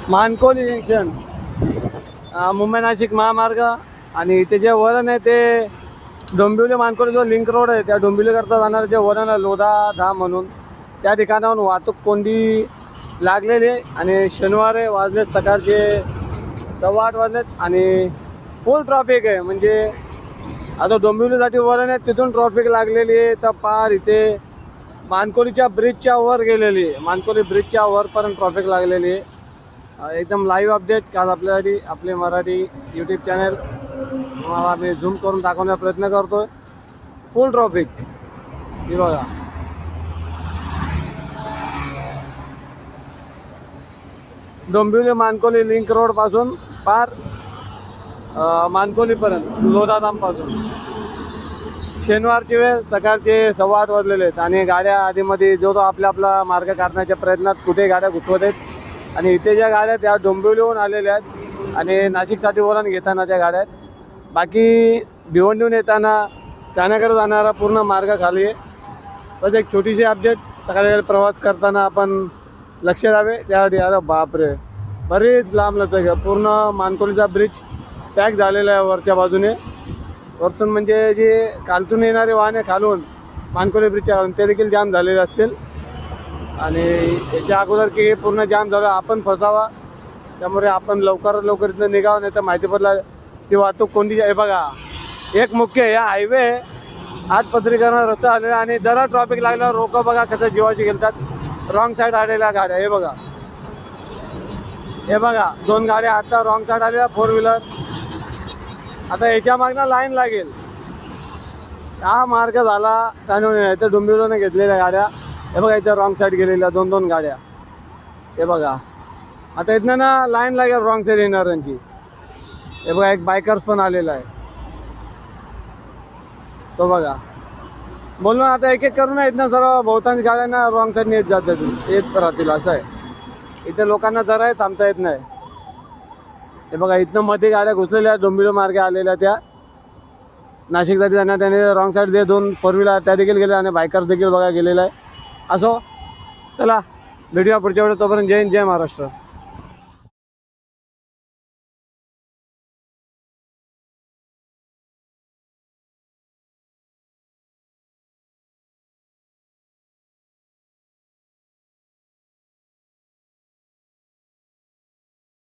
Mankoli junction, Mumbai Nashik महामार्ग. आणि इथे जे वळण आहे ते डोंबिवली मानकोली जो लिंक रोड आहे त्या डोंबिवली करता जाणारं जे वळण आहे लोधा धाम म्हणून, त्या ठिकाणाहून वाहतूक कोंडी लागलेली आहे. आणि शनिवारी वाजलेत सकाळचे 8:15 वाजलेत आणि फुल ट्रॉफिक आहे. म्हणजे आता डोंबिवलीसाठी वळण आहे तिथून ट्रॉफिक लागलेली आहे तर पार इथे मानकोलीच्या ब्रिजच्या वर गेलेली आहे. मानकोली ब्रिजच्या वरपर्यंत ट्रॉफिक लागलेली आहे. एकदम लाईव्ह अपडेट काल आपल्यासाठी आपले मराठी यूट्यूब चॅनल तुम्हाला आम्ही झूम करून दाखवण्याचा प्रयत्न करतोय. फुल ट्रॉफिक हे बघा. डोंबिवली मानकोली लिंक रोड पासून पार मानकोलीपर्यंत लोधाधामपासून शनिवारची वेळ सकाळचे 8:15 वाजलेले आहेत. आणि गाड्या आधीमध्ये जो आपला मार्ग काढण्याच्या प्रयत्नात कुठे गाड्या घुसवत आहेत. आणि इथे ज्या गाड्या त्या डोंबिवलीहून आलेल्या आहेत आणि नाशिकसाठी वळण घेताना त्या गाड्या आहेत. बाकी भिवंडीहून येताना ठाण्याकडे जाणारा पूर्ण मार्ग खाली आहे. बस एक छोटीशी अपडेट, सकाळी प्रवास करताना आपण लक्ष द्यावे त्यासाठी. अरे बापरे, बरीच लांब लचक आहे. पूर्ण मानकोलीचा ब्रिज पॅक झालेला आहे वरच्या बाजूने. वरतून म्हणजे जे खालतून येणारे वाहने खालून मानकोली ब्रिजच्या खालून ते देखील जाम झालेले असतील. आणि याच्या अगोदर की पूर्ण जाम झालं आपण फसावा, त्यामुळे आपण लवकर इथं निघावं, नाही तर माहिती पडला ती वाहतूक कोणती आहे. बघा एक मुख्य या हायवे आज पत्रीकरण रस्ता आलेला आणि जरा ट्रॉफिक लागल्यावर रोक बघा कसं जीवाची घेतात. रॉंग साईड आलेल्या गाड्या हे बघा, हे बघा 2 गाड्या आता रॉंग साईड आलेल्या 4 व्हीलर. आता याच्या मागनं लाईन लागेल. हा मार्ग झाला त्याने तर डोंबिवलीने घेतलेल्या गाड्या हे बघा इथं रॉंग साईड गेलेल्या 2 गाड्या हे बघा. आता इथनं ना लाईन लागेल रॉंग साईड येणाऱ्यांची. हे बघा एक बायकर्स पण आलेला आहे तो बघा. बोलून आता एक करून इथनं सर्व बहुतांश गाड्यांना रॉंग साईडने येत राहतील असं आहे. इथे लोकांना जराही थांबता येत नाही. हे बघा इथनं मध्ये गाड्या घुसलेल्या डोंबिवली मार्गे आलेल्या त्या नाशिकसाठी जाणार त्याने रॉंग साईड दे 2 4 व्हीलर त्या देखील गेल्या आणि बायकर्स देखील बघा गेलेला आहे. असो चला भेटूया पुढच्या वेळेस, तोपर्यंत जय हिंद जय महाराष्ट्र.